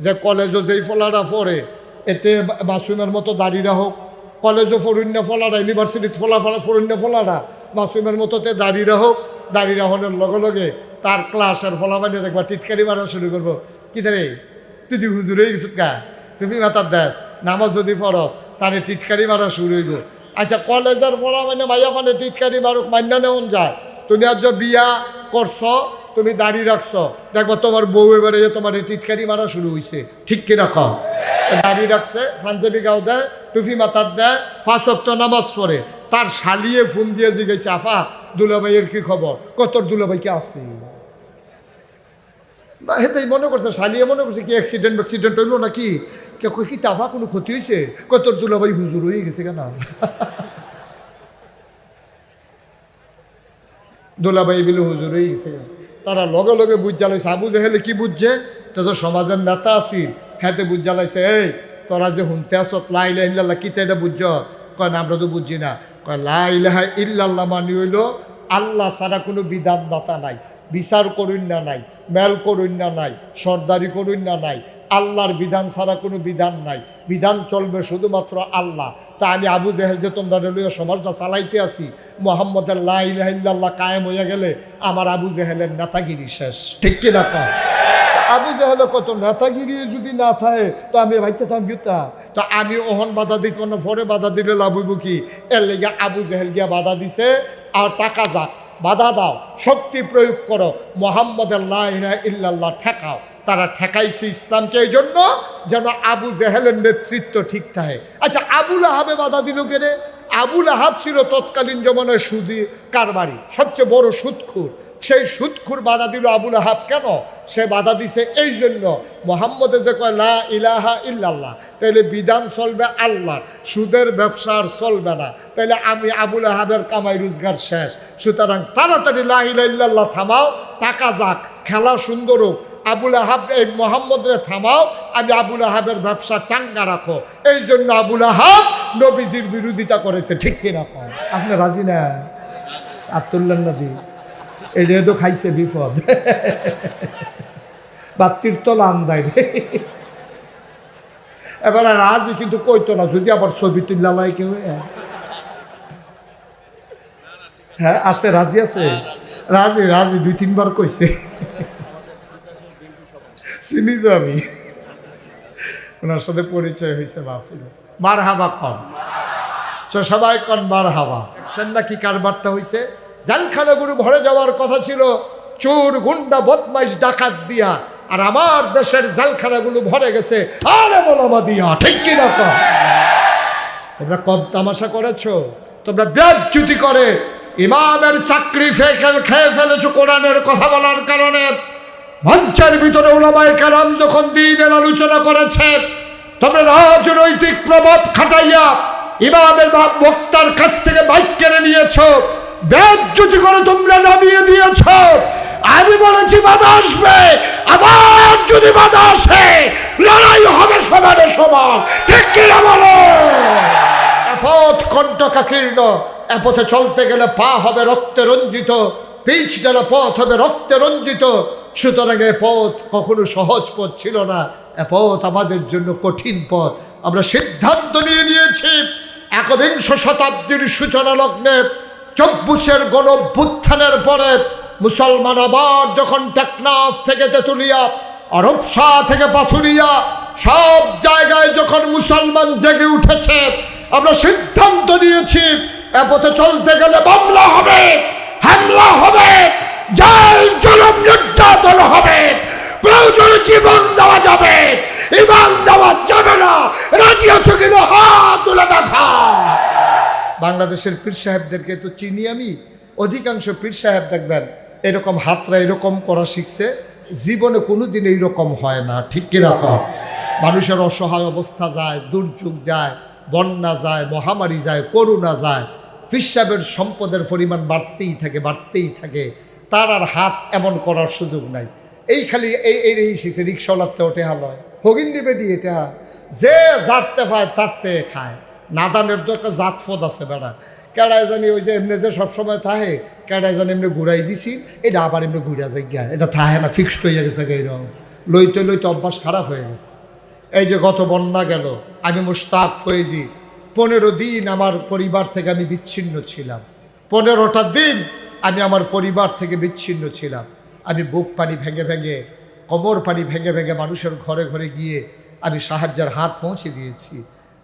যে কলেজও যেই ফলাটা পড়ে এতে মাসুমের মতো দাঁড়িয়ে হোক, কলেজও ফরুণ্য ফলাটা, ইউনিভার্সিটির ফরুণ্য ফলাটা মাসুমের মতোতে দাঁড়িয়ে হোক, দাঁড়িয়ে রাখনের লগে লগে তার ক্লাসের ফলাফানি দেখবা টিটকারি মারা শুরু করবো। কি রে তুই হুজুর হয়ে গেছিস কা, তুমি মাতার দেশ নামাজ যদি ফরস তাহলে টিটকারি মারা শুরু হইব। আচ্ছা কলেজের ফলাফানি মাইয়া ফানে টিটকারি মারুক মান্য নেওয়া যায়। তুমি আজ বিয়া করছো, তুমি দাঁড়িয়ে রাখছো, দেখবো তোমার বউ এবারে তোমার টিটকারি মারা শুরু হয়েছে। ঠিক কিরকম? দাঁড়িয়ে রাখছে, পাঞ্জাবি গাও দেয়, টুফি মাথার দেয়, 5 ওয়াক্ত নামাজ পড়ে, তার শালিয়ে ফোন দিয়ে জিজ্ঞেস আফা দুলাভাইয়ের কি খবর, কত দুলাভাইকে আছে বা হেতাই মনে করছে, শালিয়ে মনে করছে কি অ্যাক্সিডেন্ট হইলো নাকি, কে কি তাফা কোনো ক্ষতি হয়েছে, কত দুলাভাই হুজুর হয়ে গেছে কেন দুলাভাই বিলে হুজুর হয়ে গেছে। তারা লগে লগে বুঝ জ্বালাইছে। আবু জেহেলে কি বুঝছে, তো সমাজের নেতা আছি, হ্যাঁ বুঝ জ্বালাইছে, এই তোরা যে হুনতে আসো লা ইলাহা ইল্লাল্লাহ কি এটা বুঝছ? কয় না আমরা তো বুঝছি না। কয় লা ইলাহা ইল্লাল্লাহ মানে হইল আল্লাহ ছাড়া কোনো বিধানদাতা নাই, বিচার করুন না নাই, মেল করুন না নাই, সর্দারি করুন না নাই, আল্লাহর বিধান ছাড়া কোনো বিধান নাই, বিধান চলবে শুধুমাত্র আল্লাহ। তা আমি আবু জেহেল যে তোমরা রেলওয়ে সমাজটা চালাইতে আসি, মোহাম্মদের লা ইলাহা ইল্লাল্লাহ কায়েম হয়ে গেলে আমার আবু জেহেলের নেতাগিরি শেষ। ঠিক কিনা কম? আবু জেহেলে কত নেতাগিরি যদি না থাকে তো আমি ভাইচাতাম গীতা, তো আমি ওহন বাধা দিত না, পরে বাধা দিলে লাভ হইব কি? এর লেগে আবু জেহেল গিয়া বাধা দিছে। আর টাকা যাক, বাধা দাও, শক্তি প্রয়োগ করো, মোহাম্মদের লা ইলাহা ইল্লাল্লাহ ঠেকাও। তারা ঠেকাইছে ইসলামকে এই জন্য যেন আবু জেহেলের নেতৃত্ব ঠিক থাকে। আচ্ছা আবুল আহাবে বাধা দিল কেন? আবুল আহাব ছিল তৎকালীন জমানায় সুদি কারবারি, সবচেয়ে বড় সুদখুর। সেই সুদখুর বাধা দিল আবুল আহাব কেন? সে বাধা দিছে এই জন্য, মোহাম্মদে যে কয় লা ইলাহা ইল্লাল্লাহ, তাইলে বিধান চলবে আল্লাহ, সুদের ব্যবসা আর চলবে না, তাইলে আমি আবুল আহাবের কামাই রোজগার শেষ। সুতরাং তাড়াতাড়ি লা ইলাহা ইল্লাল্লাহ থামাও, টাকা যাক, খেলা সুন্দর হোক, আবুল আহাব এই মোহাম্মদরে থামাও, আমি আবুল আহাবের ব্যবসা চাঙ্গা রাখো। এই জন্য আবুল আহাব নবীজির বিরোধিতা করেছে। ঠিক কিনা কম? আপনি রাজি না? আব্দুল্লাহ নবী এটা তো খাইছে বিপদ, বাত্তির তলা আন্দাই রে। এবার রাজি কিন্তু কইতো না, যদি আবার ছবি তুল্লা কেউ। হ্যাঁ আছে, রাজি আছে, রাজি রাজি 2-3 বার কইছে, চিনি তো আমি, ওনার সাথে পরিচয় হয়েছে। মাহফিল মার হাবা কন, সবাই কন মার হাবা। নাকি কারবারটা হয়েছে, জেলখানাগুলো ভরে যাওয়ার কথা ছিল চোর গুন্ডা বদমাইশ ডাকাত দিয়া, আর আমার দেশের জেলখানাগুলো ভরে গেছে আলেম ওলামা দিয়া। ঠিক কিনা কন? তোমরা কম তামাশা করেছো, তোমরা বেজ্জতি করে ইমামের চাকরি খেয়ে ফেলেছো কোরআনের কথা বলার কারণে। মঞ্চের ভিতরে উলামায়ে কেরাম যখন দ্বীনের আলোচনা করেছে, তোমরা রাজনৈতিক প্রভাব খাটাইয়া ইমামের বক্তার কাছ থেকে মাইক কেড়ে নিয়েছো, বেজ্জতি করে তোমরা নামিয়ে দিয়েছো। আমি বলেছি বাধা আসবে, আবার যদি বাধা আসে লড়াই হবে সমানে সমান। ঠিক কিনা বলো? পথ কণ্টকাকীর্ণ, এ পথে চলতে গেলে পা হবে রক্তে রঞ্জিত, পিচ ডালা পথ হবে রক্তে রঞ্জিত। সুতরাং এ পথ কখনো সহজ পথ ছিল না, এ পথ আমাদের জন্য কঠিন পথ। আমরা সিদ্ধান্ত নিয়েছি একবিংশ শতাব্দীর সূচনা লগ্নে 24 গণঅভ্যুত্থানের পরে মুসলমান আবার যখন টেকনাফ থেকে তেতুলিয়া, আরবশা থেকে পাথুরিয়া, সব জায়গায় যখন মুসলমান জেগে উঠেছে, আমরা সিদ্ধান্ত নিয়েছি এ পথে চলতে গেলে মামলা হবে, হামলা হবে, জেল জুলুম নির্যাতন হবে, প্রয়োজনে জীবন দেওয়া যাবে, ঈমান দেওয়া যাবে না। রাজি আছো কিনা হাত তুলে দেখা। বাংলাদেশের পীর সাহেবদেরকে তো চিনি আমি, অধিকাংশ পীর সাহেব দেখবেন এরকম হাতরা এরকম করা শিখছে, জীবনে কোনোদিন এইরকম হয় না। ঠিক কিরকম? মানুষের অসহায় অবস্থা যায়, দুর্যোগ যায়, বন্যা যায়, মহামারী যায়, করোনা যায়, পীর সাহেবের সম্পদের পরিমাণ বাড়তেই থাকে, বাড়তেই থাকে, তার আর হাত এমন করার সুযোগ নাই। এই খালি এই শিখছে, রিক্সাওয়ালাতে ওঠে হালয়, হগিন দিবে দিয়ে এটা যে জাততে পায় তারতে খায়। নাদানের তো একটা জাত ফদ আছে বেড়া, কেড়ায় জানি ওই যে এমনি যে সবসময় থাহে, কেড়ায় জানি এমনি ঘুরাই দিছি, এটা আবার এমনি ঘুরা যায় গিয়া, এটা থাহে না, ফিক্সড হয়ে গেছে এইরকম। লইতে লইতে অভ্যাস খারাপ হয়ে গেছে। এই যে গত বন্যা গেল, আমি মুশতাক ফয়েজি 15 দিন আমার পরিবার থেকে আমি বিচ্ছিন্ন ছিলাম। 15টা দিন আমি আমার পরিবার থেকে বিচ্ছিন্ন ছিলাম। আমি বুক পানি ভেঙে ভেঙে, কোমর পানি ভেঙে ভেঙে মানুষের ঘরে ঘরে গিয়ে আমি সাহায্যের হাত পৌঁছে দিয়েছি।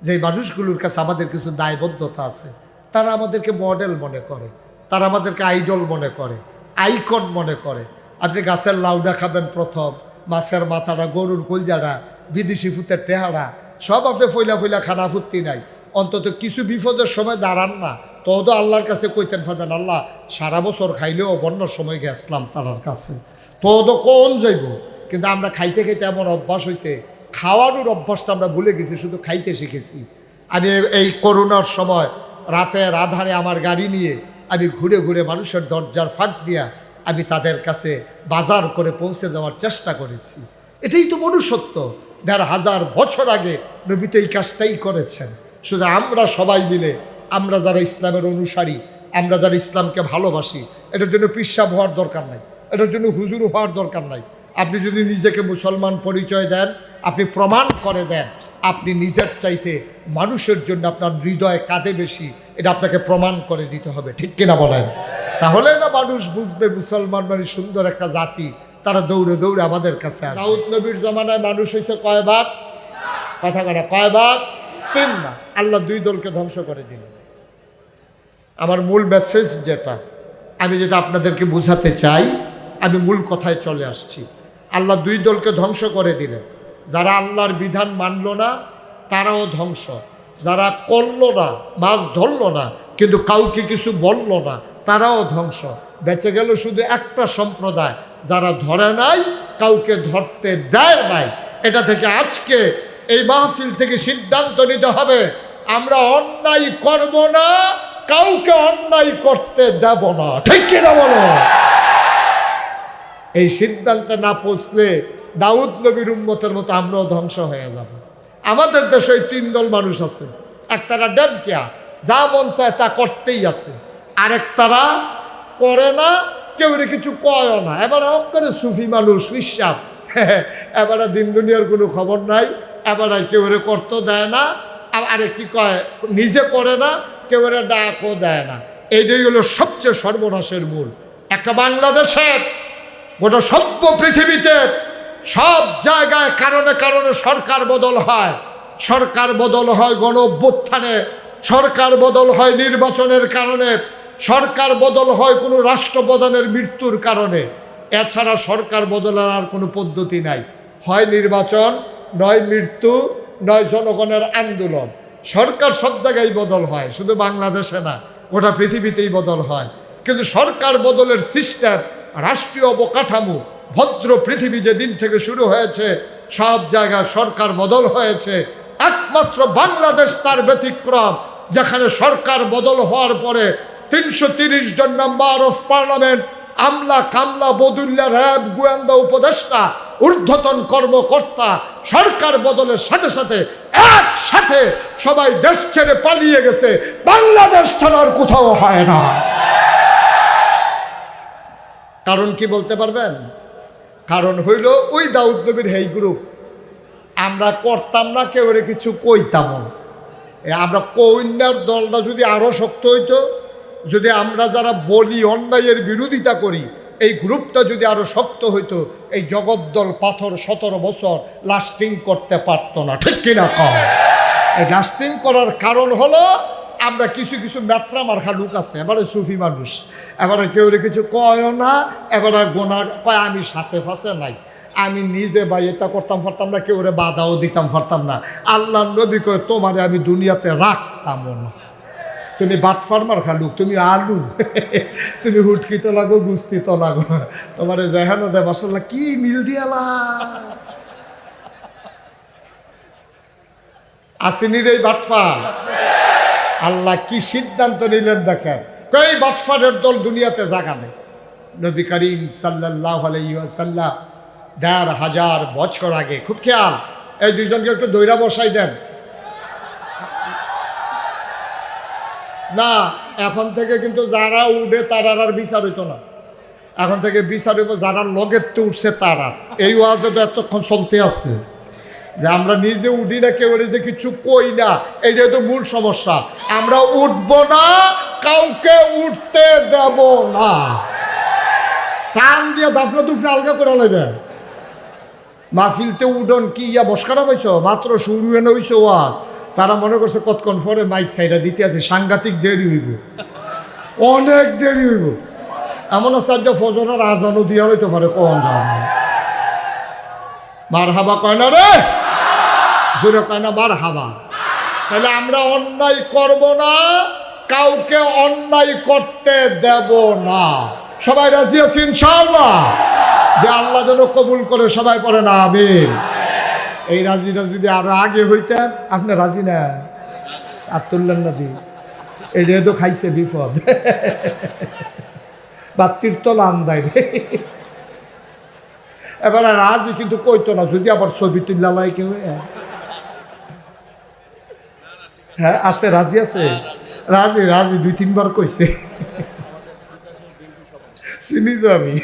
যে মানুষগুলোর কাছে আমাদের কিছু দায়বদ্ধতা আছে, তারা আমাদেরকে মডেল মনে করে, তারা আমাদেরকে আইডল মনে করে, আইকন মনে করে। আপনি গাছের লাউডা খাবেন প্রথম, মাছের মাথাটা, গরুর কলজাটা, বিদেশি ফুতের টেহারা সব আপনি ফইলা ফইলা খানা ফুর্তি নাই। অন্তত কিছু বিপদের সময় দাঁড়ান না, তো আল্লাহর কাছে কইতেন পারবেন, আল্লাহ সারা বছর খাইলেও বন্যার সময় গেছিলাম তার কাছে, তো কোন যাইব। কিন্তু আমরা খাইতে খাইতে এমন অভ্যাস হয়েছে, খাওয়ানোর অভ্যাসটা আমরা ভুলে গেছি, শুধু খাইতে শিখেছি। আমি এই করোনার সময় রাতের আধারে আমার গাড়ি নিয়ে আমি ঘুরে ঘুরে মানুষের দরজার ফাঁক দিয়া আমি তাদের কাছে বাজার করে পৌঁছে দেওয়ার চেষ্টা করেছি। এটাই তো মনুষ্যত্ব। 1500 বছর আগে নবী তো এই কাজটাই করেছেন। শুধু আমরা সবাই মিলে, আমরা যারা ইসলামের অনুসারী, আমরা যারা ইসলামকে ভালোবাসি, এটার জন্য পিসাব হওয়ার দরকার নাই, এটার জন্য হুজুর হওয়ার দরকার নাই। আপনি যদি নিজেকে মুসলমান পরিচয় দেন, আপনি প্রমাণ করে দেন আপনি নিজের চাইতে মানুষের জন্য আপনার হৃদয় কাঁদে বেশি, এটা আপনাকে প্রমাণ করে দিতে হবে, ঠিক কিনা বলেন? তাহলে না মানুষ বুঝবে মুসলমান মানে সুন্দর একটা জাতি। তারা দৌড়ে দৌড়ে আমাদের কাছে। দাউদ নবীর জমানায় মানুষ হয়েছে কয় ভাগ? কথা কথা কয় ভাগ? 3 ভাগ। আল্লাহ 2 দলকে ধ্বংস করে দিলেন। আমার মূল মেসেজ যেটা, আমি যেটা আপনাদেরকে বোঝাতে চাই, আমি মূল কথায় চলে আসছি। আল্লাহ 2 দলকে ধ্বংস করে দিলেন। যারা আল্লাহর বিধান মানল না তারাও ধ্বংস, যারা করলো না, মাছ ধরলো না কিন্তু কাউকে কিছু বলল না তারাও ধ্বংস। বেঁচে গেল শুধু একটা সম্প্রদায়, যারা ধরে নাই, কাউকে ধরতে দেয় নাই। এটা থেকে আজকে এই মাহফিল থেকে সিদ্ধান্ত নিতে হবে, আমরা অন্যায় করব না, কাউকে অন্যায় করতে দেব না, ঠিক কিনা বলো? এই সিদ্ধান্তে না পৌঁছলে দাউদ নবীর উম্মতের মতো আমরাও ধ্বংস হয়ে যাব। আমাদের দেশে 3 দল মানুষ আছে। একতারা ডেমকিয়া, যা মন চায় তা করতেই আছে। আরেকতারা করে না, কেউ কিছু কয়ও না। এবারে করে সুফি মানুষ, বিশ্বাস, এবারে দিন দুনিয়ার কোনো খবর নাই, এবারে কেউ করতে দেয় না। আরে কি কয়, নিজে করে না, কেউ ডাকও দেয় না। এইটাই হলো সবচেয়ে সর্বনাশের মূল। একটা বাংলাদেশের গোটা সভ্য পৃথিবীতে সব জায়গায় কারণে কারণে সরকার বদল হয়। সরকার বদল হয় গণ অভ্যুত্থানে, সরকার বদল হয় নির্বাচনের কারণে, সরকার বদল হয় কোনো রাষ্ট্রপ্রধানের মৃত্যুর কারণে। এছাড়া সরকার বদলার আর কোনো পদ্ধতি নাই। হয় নির্বাচন, নয় মৃত্যু, নয় জনগণের আন্দোলন। সরকার সব জায়গায় বদল হয়, শুধু বাংলাদেশে না, গোটা পৃথিবীতেই বদল হয়। কিন্তু সরকার বদলের সিস্টেম, রাষ্ট্রীয় অবকাঠামো, ভদ্র পৃথিবী যেদিন থেকে শুরু হয়েছে সব জায়গায় সরকার বদল হয়েছে। একমাত্র বাংলাদেশ তার ব্যতিক্রম, যেখানে সরকার বদল হওয়ার পরে 330 জন মেম্বার অফ পার্লামেন্ট, আমলা কামলা বদুল্লা, র্যাব, গোয়েন্দা, উপদেষ্টা, ঊর্ধ্বতন কর্মকর্তা সরকার বদলের সাথে সাথে একসাথে সবাই দেশ ছেড়ে পালিয়ে গেছে। বাংলাদেশ ছাড়ার কোথাও হয় না। কারণ কি বলতে পারবেন? কারণ হইল ওই দাউদ নবীর হেই গ্রুপ। আমরা করতাম না, কেউ কিছু কইতাম না। আমরা কন্যার দলটা যদি আরো শক্ত হইতো, যদি আমরা যারা বলি অন্যায়ের বিরোধিতা করি, এই গ্রুপটা যদি আরো শক্ত হইতো, এই জগদ্দল পাথর 17 বছর লাস্টিং করতে পারতো না, ঠিক কিনা কম? এই লাস্টিং করার কারণ হলো আমরা কিছু কিছু ম্যাত্রা মার্খা লোক আছে, এবারে সুফি মানুষ, এবারে কেউ কিছু কয়ও না, এবারে গোনা কয় আমি সাথে ফাঁসে নাই, আমি নিজে বা এটা করতাম পারতাম না, কেউ বাধাও দিতাম পারতাম না। আল্লাহ নবী কয় তোমারে আমি দুনিয়াতে রাখতাম না। তুমি বাটফার মার্খা লোক, তুমি আলু, তুমি হুটকি তো লাগো, গুস্তি তো লাগো, তোমার যেহানো দে মাসাল্লাহ কি মিল দিয়ালা। আসেনি রে বাটফার। আল্লাহ কি সিদ্ধান্ত নিলেন দেখেন, কই বাটফারের দল দুনিয়াতে জায়গা নেই। নবী করিম সাল্লাল্লাহু আলাইহি ওয়াসাল্লাম 1500 বছর আগে, খুব খেয়াল, এই 2 জনকে একটু দইরা বসাই দেন না। এখন থেকে কিন্তু যারা উঠে তারা আর বিচার হইতো না। এখন থেকে বিচার হইব যারা লগের তো উঠছে তারা। এই ওয়াজে তো এতক্ষণ চলতে আছে যে আমরা নিজে উঠি না, কেউ যে কিছু কই না, এইটাই তো মূল সমস্যা। আমরা উঠবো না, কাউকে উঠতে দেব না। টান দিয়ে দাফনা দুফনা আলগা করে নেবে। মাহফিলতে উডন কি ইয়া বসকারা পাইছ, মাত্র শুরু এনে হইছে ওয়াজ। তারা মনে করছে কতক্ষণ পরে মাইক সাইডা দিতে আছে, সাংঘাতিক দেরি হইব, অনেক দেরি হইব। এমন আছে যে ফজরের আজানও দিয়া হইতে পারে, কখন যাওয়া মার হাবা কয় না রে, জোরে কয় না মার হাবা। তাহলে আমরা অন্যায় করব না, কাউকে অন্যায় করতে দেব না। সবাই রাজি আছি ইনশাআল্লাহ? যে আল্লাহ যেন কবুল করে, সবাই পড়ে না আমিন। এই রাজিটা যদি আরো আগে হইতেন। আপনি রাজি না? আর তুললেন না দি, এটা তো খাইছে বিপদ। বাত্তির তলা আন্দাই রে। এবার রাজি কিন্তু কইতো না, যদি আবার ছবি তুল্লা লাই কেউ। হ্যাঁ আছে, রাজি আছে, রাজি রাজি 2-3 বার কইছে। চিনি তো আমি,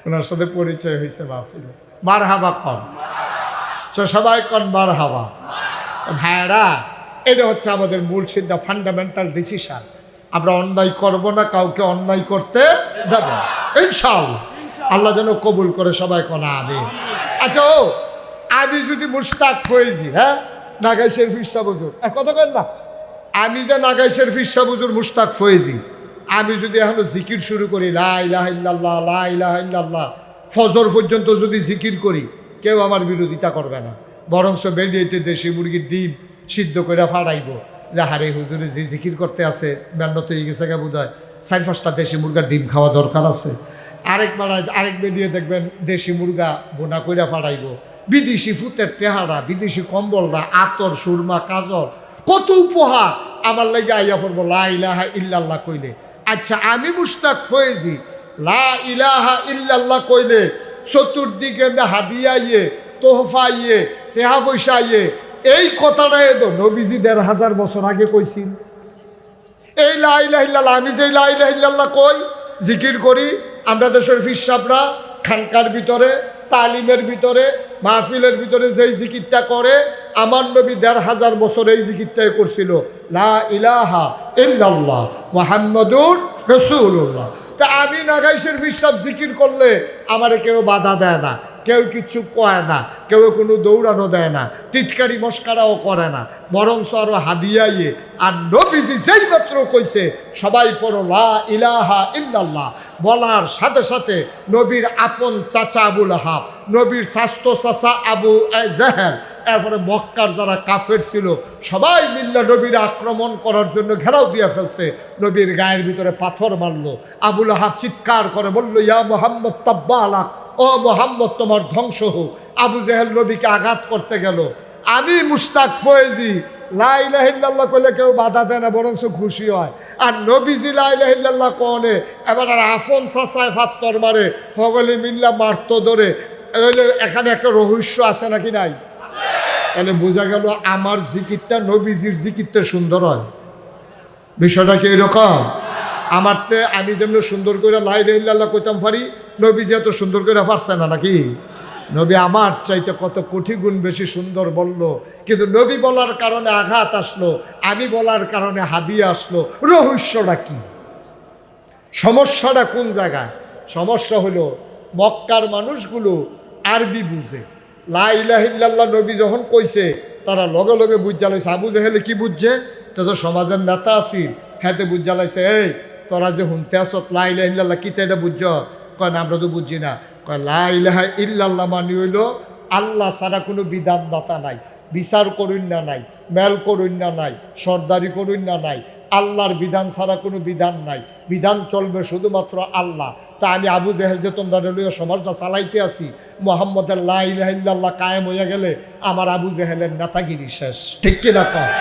ওনার সাথে পরিচয় হয়েছে মাহফিলে। মার হাবা কন, সবাই কন মার হাবা। ভাইরা, এটা হচ্ছে আমাদের মূল সিদ্ধা, ফান্ডামেন্টাল ডিসিশন। আমরা অন্যায় করব না, কাউকে অন্যায় করতে দেব না ইনশাআল্লাহ। আল্লাহ যেন কবুল করে, সবাই কন আমিন। আচ্ছা, ও আমি যদি মুশতাক ফয়েজি, হ্যাঁ নাগাই শরীফ শাহ হুজুর, কথা কেন না, আমি যে নাগাই শরীফ শাহ হুজুর মুশতাক ফয়েজি, আমি যদি এখন জিকির শুরু করি লা ইলাহা ইল্লাল্লাহ লা ইলাহা ইল্লাল্লাহ, ফজর পর্যন্ত যদি জিকির করি, কেউ আমার বিরোধিতা করবে না। বরংস বেরিয়েতে দেশি মুরগির ডিম সিদ্ধ করে ফাড়াইব যে হারে হুজুরে যে জিকির করতে আছে মেহনত হয়ে গেছে গে, বোধ হয় 4-5টা দেশি মুরগার ডিম খাওয়া দরকার আছে। আরেক বেরিয়ে দেখবেন দেশি মুরগা বোনা কইরা ফাড়াইব। বিদেশি ফুতের টেহারা, বিদেশি কম্বলরা, আতর, সুরমা, কাজল, কত উপহার আমার লাগে আইয়া পড়বো লা ইলাহা ইল্লাল্লাহ কইলে। আচ্ছা, আমি মুশতাক ফয়েজি লা ইলাহা ইল্লাল্লাহ কইলে চতুর্দিকে হাদিয়া ইয়ে, তোহফা ইয়ে, টেহা পয়সা ইয়ে, এই কথাটাই তো নবীজি 1500 বছর আগে কইছিল। এই লা ইলাহা ইল্লাল্লাহ, আমি যে লা ইলাহা ইল্লাল্লাহ কই, জিকির করি, আমরা দেশের ফিরসাবরা খানকার ভিতরে, তালিমের ভিতরে, মাহফিলের ভিতরে যেই জিকিরটা করে, আমার নবী 1500 বছর এই জিকিরটাই করছিল, লা ইলাহা ইল্লাল্লাহ মুহাম্মাদুর রাসূলুল্লাহ। তা আমি নাগাই শরীফ সাহেব জিকির করলে আমারে কেউ বাধা দেয় না, কেউ কিছু কয় না, কেউ কোনো দৌড়ানো দেয় না, টিটকারি মস্কারাও করে না, বরঞ্চ আরো হাদিয়াইয়ে। আর নবীজি যেই মাত্র কইছে সবাই পড়ো লা ইলাহা ইল্লাল্লাহ, বলার সাথে সাথে নবীর আপন চাচা আবু লাহাব, নবীর স্বাস্থ্য চাচা আবু জেহেল, এরপরে মক্কার যারা কাফের ছিল সবাই মিল্লা নবীর আক্রমণ করার জন্য ঘেরাও দিয়ে ফেলছে। নবীর গায়ের ভিতরে পাথর মারলো। আবু লাহাব চিৎকার করে বলল, ইয়া মুহাম্মদ তাব্বালাক, ও মোহাম্মদ তোমার ধ্বংস হোক। আবু জেহেল নবীকে আঘাত করতে গেল। আমি মুশতাক ফয়েজি লা ইলাহা ইল্লাল্লাহ কইলে কেউ বাধা দেয় না, বরঞ্চ খুশি হয়। আর নবীজি লা ইলাহা ইল্লাল্লাহ কনে এবার আর আফন চাচায় ফাত্তর মারে, হগলি মিল্লা মারত ধরে। এখানে একটা রহস্য আছে নাকি নাই? তাহলে বোঝা গেল আমার জিকিরটা নবীজির জিকিরটা সুন্দর হয়। বিষয়টা কি এরকম? আমারতে আমি যেমন সুন্দর করে লা ইলাহা ইল্লাল্লাহ কইতাম পারি, নবীজি এত সুন্দর করে পারছে না নাকি? নবী আমার চাইতে কত কোটি গুণ বেশি সুন্দর বলল, কিন্তু নবী বলার কারণে আঘাত আসলো, আমি বলার কারণে হাদিয়া আসলো। রহস্যটা কি? সমস্যাটা কোন জায়গায়? সমস্যা হলো মক্কার মানুষগুলো আরবি বুঝে। লা ইলাহা ইল্লাল্লাহ নবী যখন কইছে, তারা লগে লগে বুঝ জ্বালাইছে। আবু জেহেলে কি বুঝছে? তো সমাজের নেতা আছি, হ্যাঁ বুঝ জ্বালাইছে, এই তোরা যে শুনতে আসো লা ইলাহা ইল্লাল্লাহ কি এটা বুঝছ? কয় না, আমরা তো বুঝছি না। কয় লা ইলাহা ইল্লাল্লাহ মানে হইল আল্লাহ ছাড়া কোনো বিধানদাতা নাই, বিচার করুন না নাই, মেল করুন না নাই, সর্দারি করুন না নাই, আল্লাহর বিধান ছাড়া কোনো বিধান নাই, বিধান চলবে শুধুমাত্র আল্লাহ। তা আমি আবু জেহেল যে তোমরা রেলওয়ে সমাজটা চালাইতে আসি, মোহাম্মদের লা ইলাহা ইল্লাল্লাহ কায়েম হইয়া গেলে আমার আবু জেহেলের নেতাগিরি শেষ। ঠিক কিনা কয়?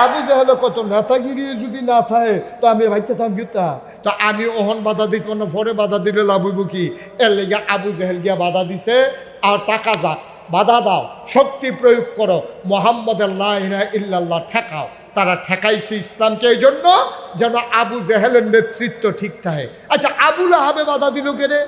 আবু জেহেলের কত নেতাগিরি যদি না থাকে তো আমি ভাইচাতাম গীতা, তো আমি ওহন বাধা দিত না, পরে বাধা দিলে লাভ হইব কি? এর লেগে আবু জেহেল গিয়া বাধা দিছে। আর টাকা যাক, বাধা দাও, শক্তি প্রয়োগ করো, মোহাম্মদের লা ইলাহা ইল্লাল্লাহ ঠেকাও। তারা ঠেকাইছে ইসলামকে এই জন্য যেন আবু জেহেলের নেতৃত্ব ঠিক থাকে। আচ্ছা, আবুল আহাবে বাধা দিল কেনে?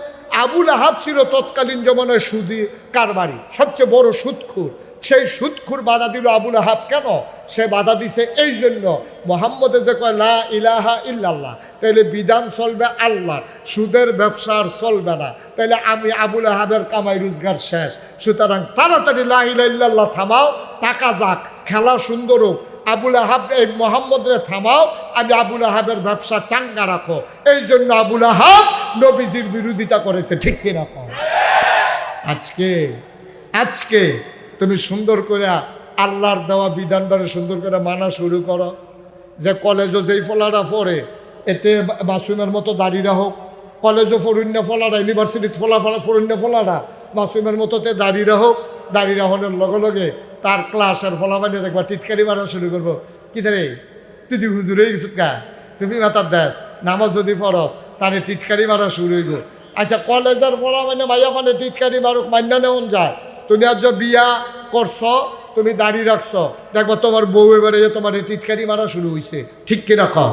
আবুল আহাব ছিল তৎকালীন জমানায় সুদি কারবারি, সবচেয়ে বড় সুদখুর। সেই সুদখুর বাধা দিল আবুল আহাব কেন? সে বাধা দিছে এই জন্য, মোহাম্মদে যে কয় লা ইলাহা ইল্লাল্লাহ, তাইলে বিধান চলবে আল্লাহর, সুদের ব্যবসা আর চলবে না, তাইলে আমি আবুল আহাবের কামাই রোজগার শেষ। সুতরাং তাড়াতাড়ি লা ইলাহা ইল্লাল্লাহ থামাও, টাকা যাক, খেলা সুন্দর হোক, আবুল আহাব এই মোহাম্মদরে থামাও, আমি আবুল আহাবের ব্যবসা চাঙ্গা রাখো। এই জন্য আবুল আহাব নবীজির বিরোধিতা করেছে, ঠিক কিনা কম? আজকে তুমি সুন্দর করে আল্লাহর দেওয়া বিধানটারে সুন্দর করে মানা শুরু করো, যে কলেজও যেই ফলাটা পড়ে এতে মাসুমের মতো দাঁড়িয়ে হোক, কলেজও ফরুণ্য ফলাটা, ইউনিভার্সিটির ফরুণ্য ফলাটা মাসুমের মতোতে দাঁড়িয়ে হোক, দাঁড়িয়ে রাখনের লগে লগে তার ক্লাসের ফলাফানি দেখবা টিটকারি মারা শুরু করবো, কি রে তুই হুজুর হয়ে গেছিস কা, তুমি মাতার দেশ নামাজ যদি ফরস তাহলে টিটকারি মারা শুরু হইব। আচ্ছা, কলেজের ফলাফানি মাইয়া ফানে টিটকারি মারুক, মান্য নেওয়া যায়। তুমি আজ বিয়া করছো, তুমি দাঁড়িয়ে রাখছো, দেখবো তোমার বউ এবারে তোমার টিটকারি মারা শুরু হয়েছে, ঠিক কিরকম?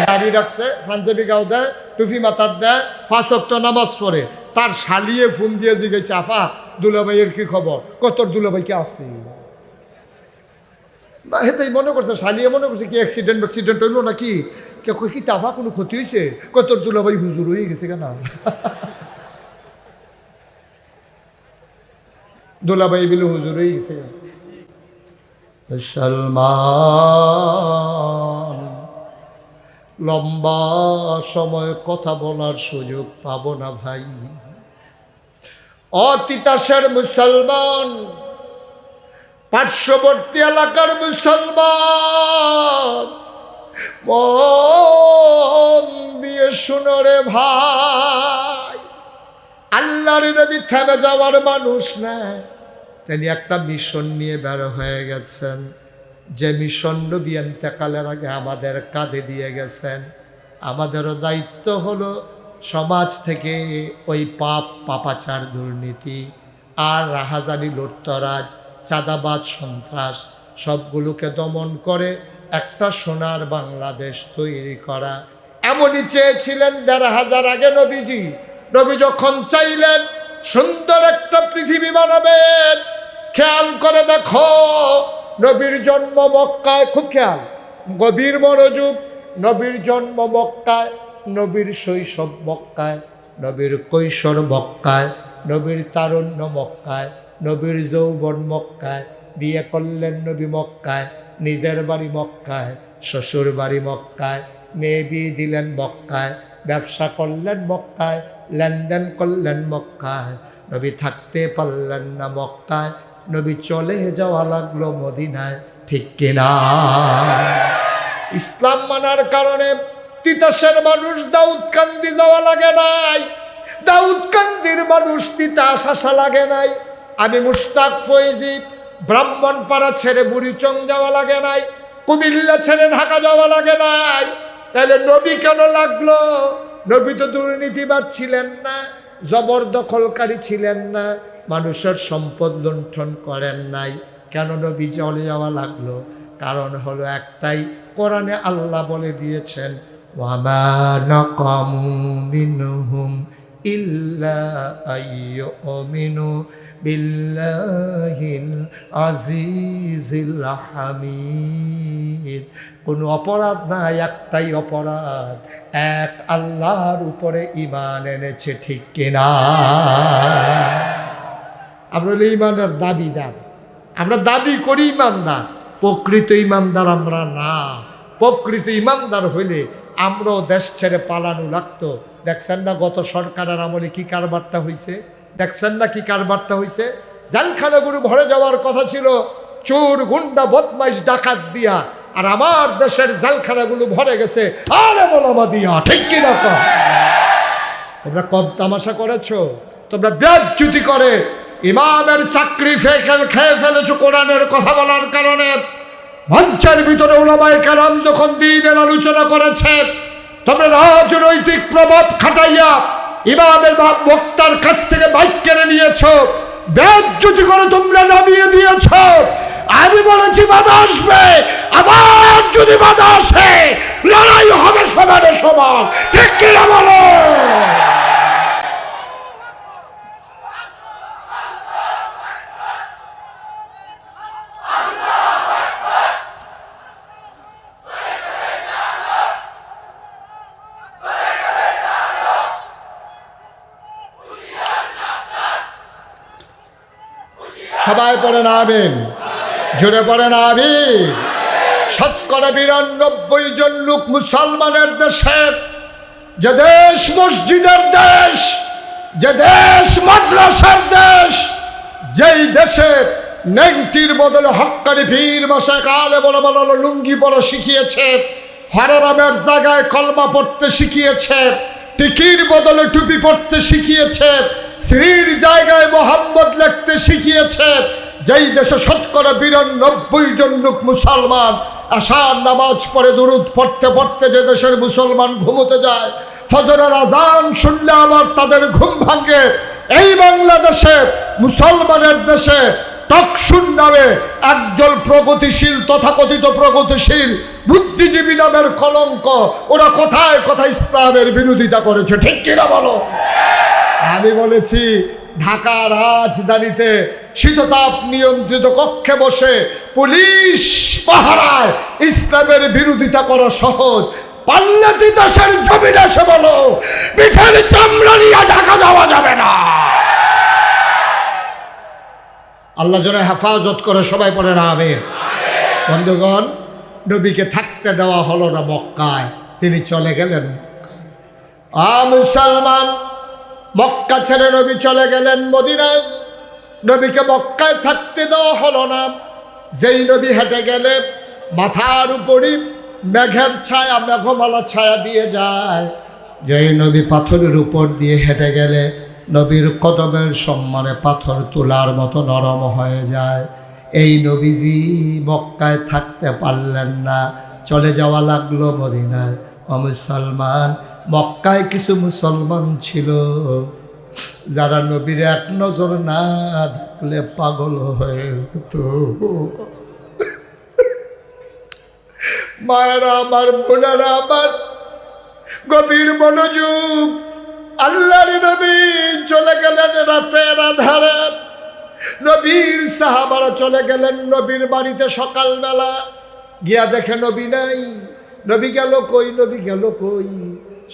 দাঁড়িয়ে রাখছে, পাঞ্জাবি গাও দেয়, টুফি মাথার দেয়, 5 ওয়াক্ত নামাজ পড়ে, তার শালিয়ে ফোন দিয়ে জিজ্ঞেস, আফা দুলাভাইয়ের কি খবর? কত দুলাভাইকে আছে বা হেতাই মনে করছে, শালিয়ে মনে করছে কি অ্যাক্সিডেন্ট হইলো নাকি, কে কি তাফা কোনো ক্ষতি হয়েছে? কত দুলাভাই হুজুর হয়ে গেছে কেন? দুলাভাই বিলে হুজুর হয়ে গেছে। মুসলমান লম্বা সময় কথা বলার সুযোগ পাবো না ভাই। অতিতাসের মুসলমান, পার্শ্ববর্তী এলাকার মুসলমান, মন দিয়ে শুনো রে ভাই, আল্লাহর নবী থেমে যাওয়ার মানুষ না, তিনি একটা মিশন নিয়ে বের হয়ে গেছেন, যে মিশন নবী ইন্তেকালের আগে আমাদের কাঁধে দিয়ে গেছেন। আমাদেরও দায়িত্ব হলো সমাজ থেকে ওই পাপাচার, দুর্নীতি আর রাহাজানি, লুটতরাজ, চাঁদাবাজ, সন্ত্রাস সবগুলোকে দমন করে একটা সোনার বাংলাদেশ তৈরি করা। এমনই চেয়েছিলেন 1500 আগে নবীজি। নবী যখন চাইলেন সুন্দর একটা পৃথিবী বানাবেন, খেয়াল করে দেখো নবীর জন্ম মক্কায়, খুব খেয়াল, গভীর মনোযোগ। নবীর জন্ম মক্কায়, নবীর শৈশব মক্কায়, নবীর কৈশোর মক্কায়, নবীর তারুণ্য মক্কায়, নবীর যৌবন মক্কায়, বিয়ে করলেন নবী মক্কায়, নিজের বাড়ি মক্কায়, শ্বশুর বাড়ি মক্কায়, মেয়ে বিয়ে দিলেন মক্কায়, ব্যবসা করলেন মক্কায়, লেনদেন করলেন মক্কায়। নবী থাকতে পারলেন না মক্কায়, নবী চলে যাওয়া লাগলো মদিনায়, ঠিক কিনা? ইসলাম মানার কারণে তিতাসের মানুষ দাউদকান্দি যাওয়া লাগে নাই, দাউদকান্দির মানুষ তিতাস আসা লাগে নাই। আমি মুশতাক ফৈজি ব্রাহ্মণপাড়া ছেড়ে বুড়িচং যাওয়া লাগে নাই, কুমিল্লা ছেড়ে ঢাকা যাওয়া লাগে নাই। তাহলে নবী কেন লাগলো? নবী তো দুর্নীতিবাদ ছিলেন না, জবরদখলকারী ছিলেন না, মানুষের সম্পদ লুণ্ঠন করেন নাই। কেন নবী চলে যাওয়া লাগলো? কারণ হলো একটাই, কোরআনে আল্লাহ বলে দিয়েছেন, ওয়ামা নাকামু মিনহুম ইল্লা আইয়ুমিনু বিল্লাহিল আজিজিল হামিদ। কোনো অপরাধ নাই, একটাই অপরাধ, এক আল্লাহর উপরে ঈমান এনেছে, ঠিক কিনা? আমরা হলো ঈমানের দাবিদার, আমরা দাবি করি ইমানদার, প্রকৃত ইমানদার আমরা না। প্রকৃত ইমানদার হইলে আমরাও দেশ ছেড়ে পালানো লাগতো। দেখছেন না গত সরকারের আমলে কি কারবারটা হয়েছে? দেখছেন না কি কারবারটা হয়েছে? জেলখানাগুলো ভরে যাওয়ার কথা ছিল চোর, গুন্ডা, বদমাইশ, ডাকাত দিয়া, আর আমার দেশের জেলখানাগুলো ভরে গেছে আলেম ওলামা দিয়া, ঠিক কিনা? তোমরা কম তামাশা করেছো, তোমরা বেজ্জতি করে ইমামের চাকরি খেয়ে ফেলেছো কোরআনের কথা বলার কারণে। মঞ্চের ভিতরে উলামায়ে কেরাম যখন দ্বীনের আলোচনা করেছে, তোমরা রাজনৈতিক প্রভাব খাটাইয়া ইমামের বক্তার কাছ থেকে বাইক কেড়ে নিয়েছ, বেজ্জতি করে তোমরা নামিয়ে দিয়েছ। আমি বলেছি বাধা আসবে, আবার যদি বাধা আসে লড়াই হবে সমানে সমান, ঠিক কিনা বলো? সবাই পড়েন আমিন, জোরে পড়েন আমিন। ৯৯ জন লোক মুসলমানের দেশে, যে দেশ মসজিদের দেশ, যে দেশ মাদ্রাসার দেশ, যেই দেশে নেংটির বদলে হক্কানি পীর মশাই কালে বলে বলালো লুঙ্গি পরা শিখিয়েছে, হরারামের জায়গায় কলমা পড়তে শিখিয়েছে, টিকির বদলে টুপি পড়তে শিখিয়েছে, শ্রীর জায়গায় মোহাম্মদ লিখতে শিখিয়েছে, যেই দেশে ৯৯ জন লোক মুসলমান আশার নামাজ পড়ে দুরুদ পড়তে পড়তে যে দেশের মুসলমান ঘুমোতে যায়, ফজরের আজান শুনলে আবার তাদের ঘুম ভাঙে, এই বাংলাদেশে মুসলমানের দেশে টকশুন নামে একজন প্রগতিশীল তথাকথিত প্রগতিশীল বুদ্ধিজীবী নামের কলঙ্ক, ওরা কোথায় কোথায় ইসলামের বিরোধিতা করেছে, ঠিক কিনা বলো? আমি বলেছি ঢাকা রাজধানীতে শীততাপ নিয়ন্ত্রিত কক্ষে বসে পুলিশ পাহারায় ইসলামের বিরোধিতা করা সহজ, পাল্লা তিতাসের জমিনে এসে বলো পিঠের চামড়া নিয়ে ঢাকা যাওয়া যাবে না। আল্লাহ যেন হেফাজত করে, সবাই পড়েন আমিন। বন্ধুগণ, নবীকে থাকতে দেওয়া হলো না মক্কায়, তিনি চলে গেলেন মুসলমান। মক্কা ছেড়ে নবী চলে গেলেন মদিনায়, নবীকে মক্কায় থাকতে দেওয়া হলো না। যেই নবী হেঁটে গেলে মাথার উপরই মেঘের ছায়া, মেঘমালা ছায়া দিয়ে যায়। যেই নবী পাথরের উপর দিয়ে হেঁটে গেলে নবীর কদমের সম্মানে পাথর তোলার মতো নরম হয়ে যায়। এই নবীজি মক্কায় থাকতে পারলেন না, চলে যাওয়া লাগলো মদিনায়। মুসলমান, মক্কায় কিছু মুসলমান ছিল যারা নবীর এক নজর না দেখলে পাগল হয়ে যেত। মায়েরা আমার, বোনেরা আমার, গভীর মনোযোগ। আল্লাহর নবী চলে গেলেন রাতের আধারে, নবীর সাহাবারা চলে গেলেন নবীর বাড়িতে সকালবেলা। গিয়া দেখে নবী নাই। নবী গেল কই, নবী গেল কই?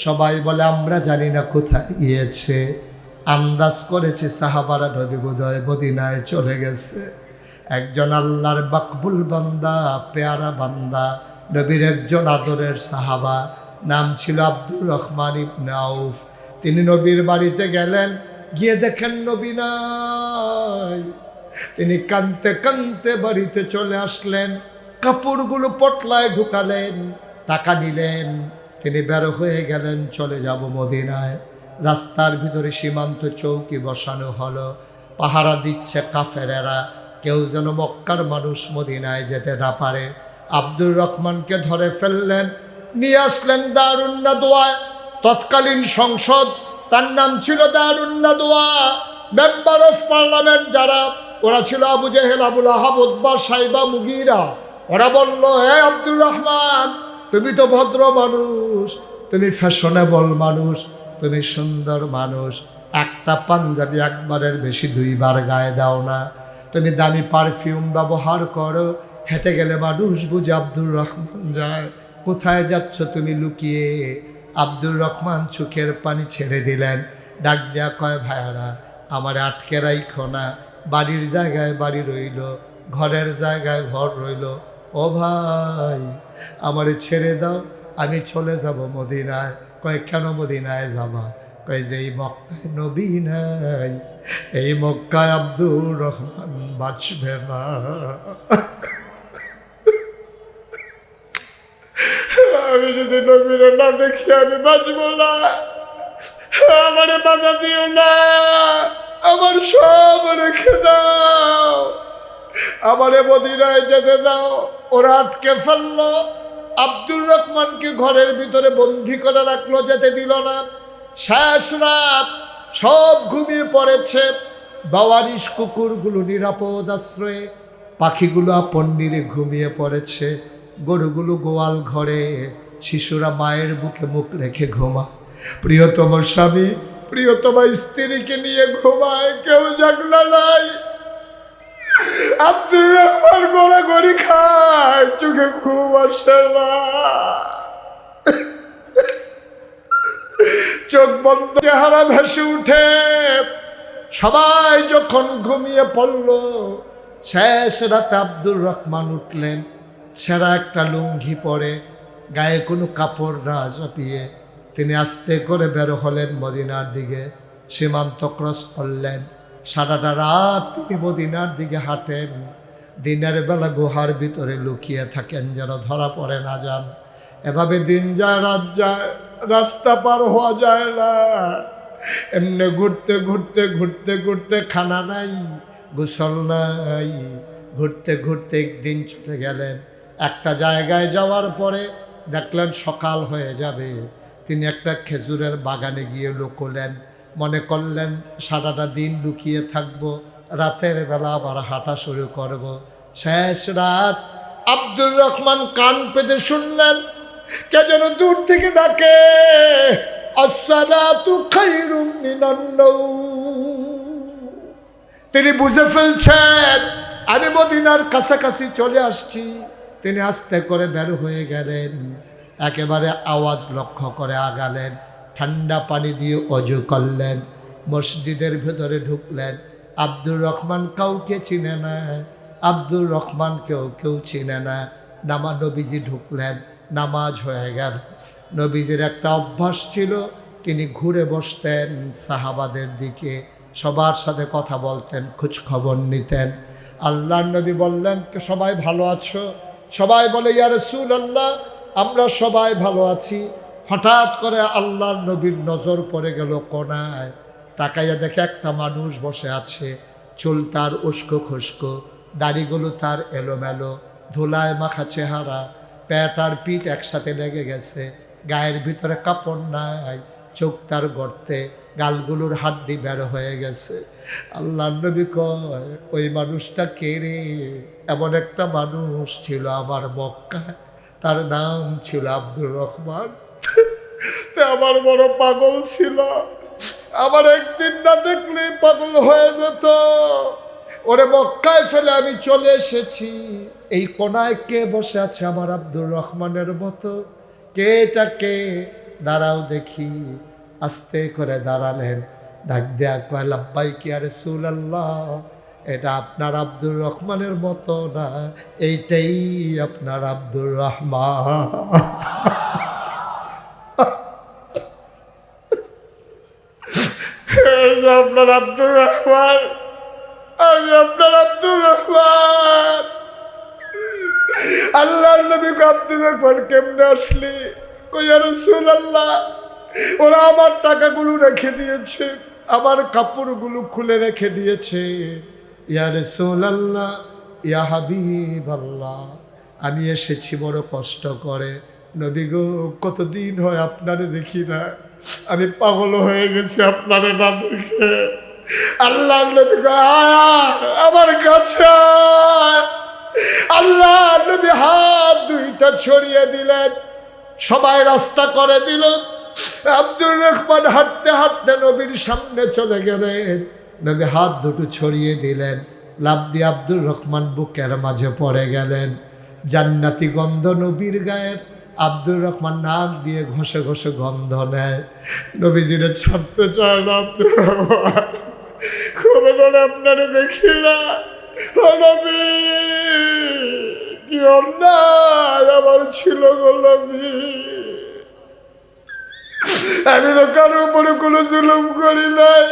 সবাই বলে আমরা জানি না কোথায় গিয়েছে। আন্দাজ করেছে সাহাবারা নবী বোধহয় মদিনায় চলে গেছে। একজন আল্লাহর মাকবুল বান্দা, পেয়ারা বান্দা, নবীর একজন আদরের সাহাবা, নাম ছিল আব্দুর রহমান ইবনে আউফ। তিনি নবীর বাড়িতে গেলেন, গিয়ে দেখেন নবী নাই। তিনি কাঁদতে কাঁদতে বাড়িতে চলে আসলেন, কাপড়গুলো পটলায় ঢুকালেন, টাকা নিলেন, তিনি বের হয়ে গেলেন, চলে যাব মদিনায়। রাস্তার ভিতরে সীমান্ত চৌকি বসানো হলো, পাহারা দিচ্ছে কাফেরেরা, কেউ যেন মক্কার মানুষ মদিনায় যেতে না পারে। আব্দুর রহমানকে ধরে ফেললেন, নিয়ে আসলেন দারুন নাদওয়ায়। তৎকালীন সংসদ, তার নাম ছিল দারুন নাদওয়া। মেম্বার অফ পার্লামেন্ট যারা, ওরা ছিল আবু জেহেল, আবুল আহাব, উতবা, সাইবা, মুগীরা। ওরা বলল, হে আব্দুর রহমান, তুমি তো ভদ্র মানুষ, তুমি ফ্যাশনেবল মানুষ, তুমি সুন্দর মানুষ, একটা পাঞ্জাবি একবারের বেশি 2 বার গায়ে দাও না, তুমি দামি পারফিউম ব্যবহার করো, হেঁটে গেলে মানুষ বুঝে আব্দুর রহমান যায়। কোথায় যাচ্ছ তুমি লুকিয়ে? আব্দুর রহমান চোখের পানি ছেড়ে দিলেন, ডাক দেয়া কয়, ভাইয়ারা আমার আটকে রাইখো না, বাড়ির জায়গায় বাড়ি রইল, ঘরের জায়গায় ঘর রইল। ও ভাই, আমারে ছেড়ে দাও, আমি চলে যাব মদিনায়। কয় কেন মদিনায় যাবা? কয় যে এই মক্কায় নবী নাই, এই মক্কায় আব্দুর রহমান বাঁচবে না। আমি যদি নবীরে না দেখি আমি বাঁচব না, আমারে বাধা দিও না, আমার সব রেখে দাও, আমারে মদিনায় যেতে দাও। ওরা আটকে ফেললো, আব্দুর রহমানকে ঘরের ভিতরে বন্দি করে রাখলো, যেতে দিল না। শেষ রাত, সব ঘুমিয়ে পড়েছে। বাওয়ারিশ কুকুরগুলো নিরাপদ আশ্রয়ে পাখিগুলো আপন নীড়ে ঘুমিয়ে পড়েছে, গরুগুলো গোয়াল ঘরে, শিশুরা মায়ের বুকে মুখ রেখে ঘুমায়। প্রিয়তম স্বামী প্রিয়তমা স্ত্রীকে নিয়ে ঘুমায়, কেউ জাগলা নাই। আব্দুর রহমান গড়াগড়ি খায়, চোখে ঘুম আসে না, চোখ বন্ধ, চেহারা ভেসে উঠে। সবাই যখন ঘুমিয়ে পড়ল, শেষ রাতে আব্দুর রহমান উঠলেন, সেরা একটা লুঙ্গি পরে, গায়ে কোনো কাপড় না চাপিয়ে তিনি আস্তে করে বের হলেন মদিনার দিকে। সীমান্ত ক্রস করলেন। সারাটা রাত তিনি মদিনার দিকে হাঁটেন। দিনের বেলা গুহার ভিতরে লুকিয়ে থাকেন যেন ধরা পড়ে না যান। এভাবে দিন যায় রাত যায়, রাস্তা পার হওয়া যায় না। এমনি ঘুরতে ঘুরতে ঘুরতে ঘুরতে, খানা নাই, গোসল নাই, ঘুরতে ঘুরতে একদিন চলে গেলেন। একটা জায়গায় যাওয়ার পরে দেখলেন সকাল হয়ে যাবে। তিনি একটা খেজুরের বাগানে গিয়ে লুকোলেন। মনে করলেন সারাটা দিন লুকিয়ে থাকবো, রাতের বেলা আবার হাঁটা শুরু করব। শেষ রাত আব্দুর রহমান কান পেতে শুনলেন কে যেন দূর থেকে ডাকে, আসসালাতু খায়রুম মিনান নাওম। তিনি বুঝে ফেলছেন আমি মদিনার কাছাকাছি চলে আসছি। তিনি আস্তে করে বের হয়ে গেলেন, একেবারে আওয়াজ লক্ষ্য করে আগালেন। ঠান্ডা পানি দিয়ে অজু করলেন, মসজিদের ভেতরে ঢুকলেন। আব্দুর রহমান কাউকে চিনে না, আব্দুর রহমান কেউ চিনে না। নবীজি ঢুকলেন, নামাজ হয়ে গেল। নবীজির একটা অভ্যাস ছিল, তিনি ঘুরে বসতেন সাহাবাদের দিকে, সবার সাথে কথা বলতেন, খোঁজ খবর নিতেন। আল্লাহর নবী বললেন সবাই ভালো আছো? সবাই বলে ইয়া রাসূলুল্লাহ আমরা সবাই ভালো আছি। হঠাৎ করে আল্লাহর নবীর নজর পড়ে গেল কোনায়। তাকাইয়া দেখে একটা মানুষ বসে আছে, চুল তার উস্কো খুস্কো, দাড়িগুলো তার এলোমেলো, ধুলায় মাখা চেহারা, পেট আর পিঠ একসাথে লেগে গেছে, গায়ের ভিতরে কাপড় নাই, চোখ তার গর্তে, গালগুলোর হাড্ডি বের হয়ে গেছে। আল্লাহর নবী কয় ওই মানুষটা কে রে? এমন একটা মানুষ ছিল আমার মক্কায়, তার নাম ছিল আব্দুর রহমান। আমার বড় পাগল ছিল, আমার একদিন না দেখলে পাগল হয়ে যেত। ওরে মক্কায় ফেলে আমি চলে এসেছি, এই কোনায় কে বসে আছে আমার আব্দুর রহমানের মতো? কে এটা কে? দাঁড়াও দেখি। আস্তে করে দাঁড়ালেন, ডাক দেয়া কয় লাব্বাইক ইয়া রাসূলুল্লাহ, এটা আপনার আব্দুর রহমানের মতো না, এইটাই আপনার আব্দুর রহমান। আপনার আব্দুর রহমান, আমি আপনার আব্দুর রহমান। আল্লাহর নবী আব্দুর রহমান কেমনে আসলি? কই ইয়া রাসূলুল্লাহ ওরা আমার টাকাগুলো রেখে দিয়েছে, আমার কাপড়গুলো খুলে রেখে দিয়েছে। ইয়া রাসূলুল্লাহ ইয়া হাবিবাল্লাহ আমি এসেছি বড় কষ্ট করে। নবী গো কতদিন হয় আপনারে দেখি না, আমি পাগল হয়ে গেছি আপনারে না দেখে। আল্লাহ নবী আমার কাছে। আল্লাহ নবী হাত দুইটা ছড়িয়ে দিলেন, সবাই রাস্তা করে দিল। আব্দুর রহমান হাঁটতে হাঁটতে নবীর সামনে চলে গেলেন। নবী হাত দুটো ছড়িয়ে দিলেন, লাফ দিয়ে আব্দুর রহমান বুকের মাঝে পড়ে গেলেন। জান্নাতি গন্ধ নবীর গায়ের। আব্দুর রহমান নাক দিয়ে ঘষে ঘষে গন্ধ নেয়। নবীজিরে ছাড়তে চায় না আব্দুর রহমান। খুবই ধরে আপনারে দেখি না, ও নবী কি অন্যায় আমার ছিল গো নবী। আমি তো কারো উপরে কোনো জুলুম করি নাই,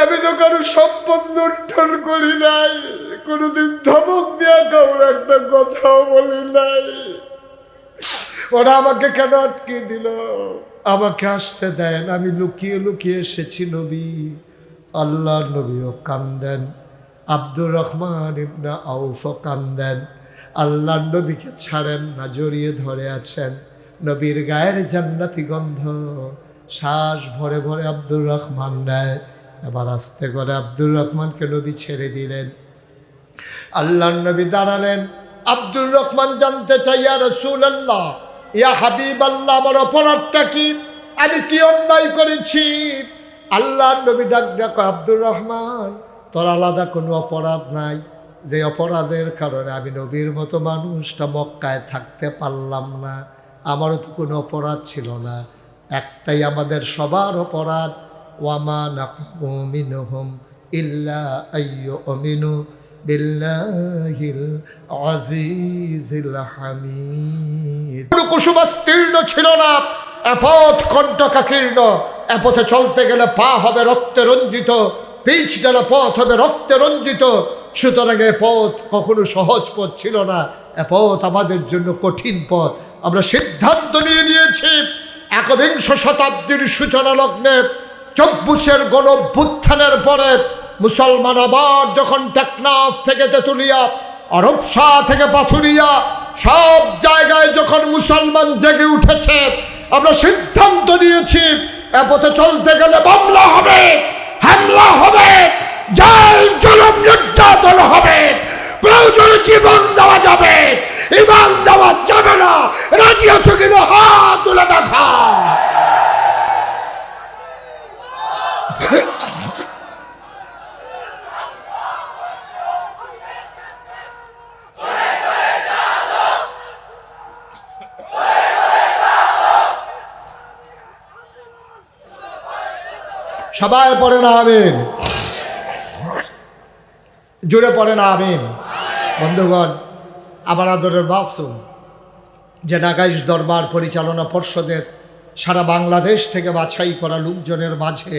আমি তো কারো সম্পদ লুণ্ঠন করি নাই, কোনোদিন ধমক দেওয়া কাউর একটা কথাও বলি নাই। ওরা আমাকে কেন আটকে দিল? আমাকে আসতে দেন, আমি লুকিয়ে লুকিয়ে এসেছি নবী। আল্লাহর নবীও কান্দেন, আব্দুর রহমান ইবনে আউফও কান্দেন। আল্লাহর নবীকে ছাড়েন না, জড়িয়ে ধরে আছেন। নবীর গায়ের জান্নাতি গন্ধ শ্বাস ভরে ভরে আব্দুর রহমান নেয়। এবার আস্তে করে আব্দুর রহমানকে নবী ছেড়ে দিলেন। আল্লাহর নবী দাঁড়ালেন। আব্দুর রহমান জানতে চাই, ইয়া রাসূলুল্লাহ, ইয়া হাবিবাল্লাহ, আমার অপরাধটা কি? আমি কি অন্যায় করেছি? আল্লাহর নবী ডাক ডাক, আব্দুর রহমান, তোর আলাদা কোনো অপরাধ নাই, যে অপরাধের কারণে আমি নবীর মতো মানুষটা মক্কায় থাকতে পারলাম না, আমারও তো কোনো অপরাধ ছিল না। একটাই আমাদের সবার অপরাধ, ওয়ামা নাকমু মিনহুম ইল্লা আইয়ুমিনু বিল্লাহিল আজিজিল হামিদ। কোনো কুসুমাস্তীর্ণ ছিল না, এপথ কণ্টকাকীর্ণ, এপথে চলতে গেলে পা হবে রক্তে রঞ্জিত, পিচ ডালা পথ হবে রক্তে রঞ্জিত। সুতরাং এ পথ কখনো সহজ পথ ছিল না, এ পথ আমাদের জন্য কঠিন পথ। আমরা সিদ্ধান্ত নিয়েছি, একবিংশ শতাব্দীর সূচনা লগ্নে ২৪ গণঅভ্যুত্থানের পরে মুসলমান আবার যখন টেকনাফ থেকে তেতুলিয়া, অরবসা থেকে পাথুরিয়া, সব জায়গায় যখন মুসলমান জেগে উঠেছে, আমরা সিদ্ধান্ত নিয়েছি এ পথে চলতে গেলে মামলা হবে, হামলা হবে, জেল জুলুম নির্যাতন হবে, প্রয়োজনে জীবন দেওয়া যাবে, ঈমান দেওয়া যাবে না। রাজি আছো কিনা হাত তুলে দেখা। সবাই পড়ে না আমিন, জোরে পড়ে না আমিন। বন্ধুগণ, আমার আদরের মাসুম যে নাগাইশ দরবার পরিচালনা পর্ষদের সারা বাংলাদেশ থেকে বাছাই করা লোকজনের মাঝে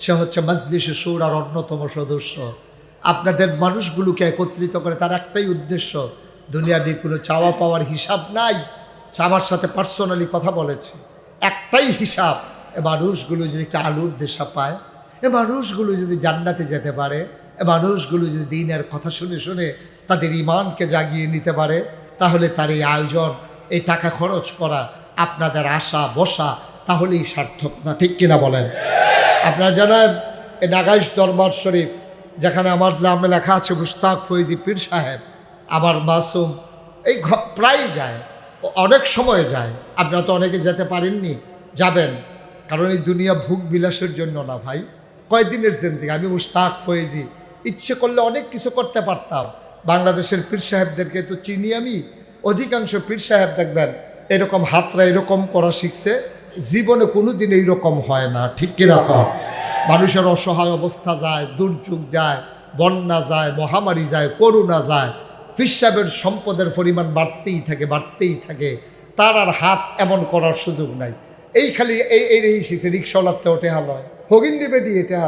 সে হচ্ছে মজলিসে শুরার অন্যতম সদস্য। আপনাদের মানুষগুলোকে একত্রিত করে তার একটাই উদ্দেশ্য, দুনিয়াবি কোনো চাওয়া পাওয়ার হিসাব নাই। আমার সাথে পার্সোনালি কথা বলেছে, একটাই হিসাব, এ মানুষগুলো যদি একটা আলুর দেশা পায়, এ মানুষগুলো যদি জান্নাতে যেতে পারে, এ মানুষগুলো যদি দ্বীনের কথা শুনে শুনে তাদের ঈমানকে জাগিয়ে নিতে পারে, তাহলে তার এই আয়োজন, এই টাকা খরচ করা, আপনাদের আশা বসা, তাহলেই সার্থকতা। ঠিক কিনা বলেন? আপনারা জানেন, এই নাগাইশ দরবার শরীফ যেখানে আমার নামে লেখা আছে মুশতাক ফৈজি পীর সাহেব, আমার মাসুম এই প্রায় যায়, অনেক সময় যায়। আপনারা তো অনেকে যেতে পারেননি, যাবেন, কারণ এই দুনিয়া ভোগ বিলাসের জন্য না ভাই, কয়দিনের জিন্দেগি। আমি মুশতাক ফৈজি, ইচ্ছে করলে অনেক কিছু করতে পারতাম। বাংলাদেশের পীর সাহেবদেরকে তো চিনি আমি, অধিকাংশ পীর সাহেব দেখবেন এরকম হাতরা এরকম করা শিখছে, জীবনে কোনো দিন এইরকম হয় না। ঠিক কিরকম? মানুষের অসহায় অবস্থা যায়, দুর্যোগ যায়, বন্যা যায়, মহামারী যায়, করোনা যায়, পীর সাহেবের সম্পদের পরিমাণ বাড়তেই থাকে, বাড়তেই থাকে, তার আর হাত এমন করার সুযোগ নাই। এই খালি এই শিখছে, রিক্সাওয়ালাতে ওঠে হালয়, হগিন্ডি বেটি, এটা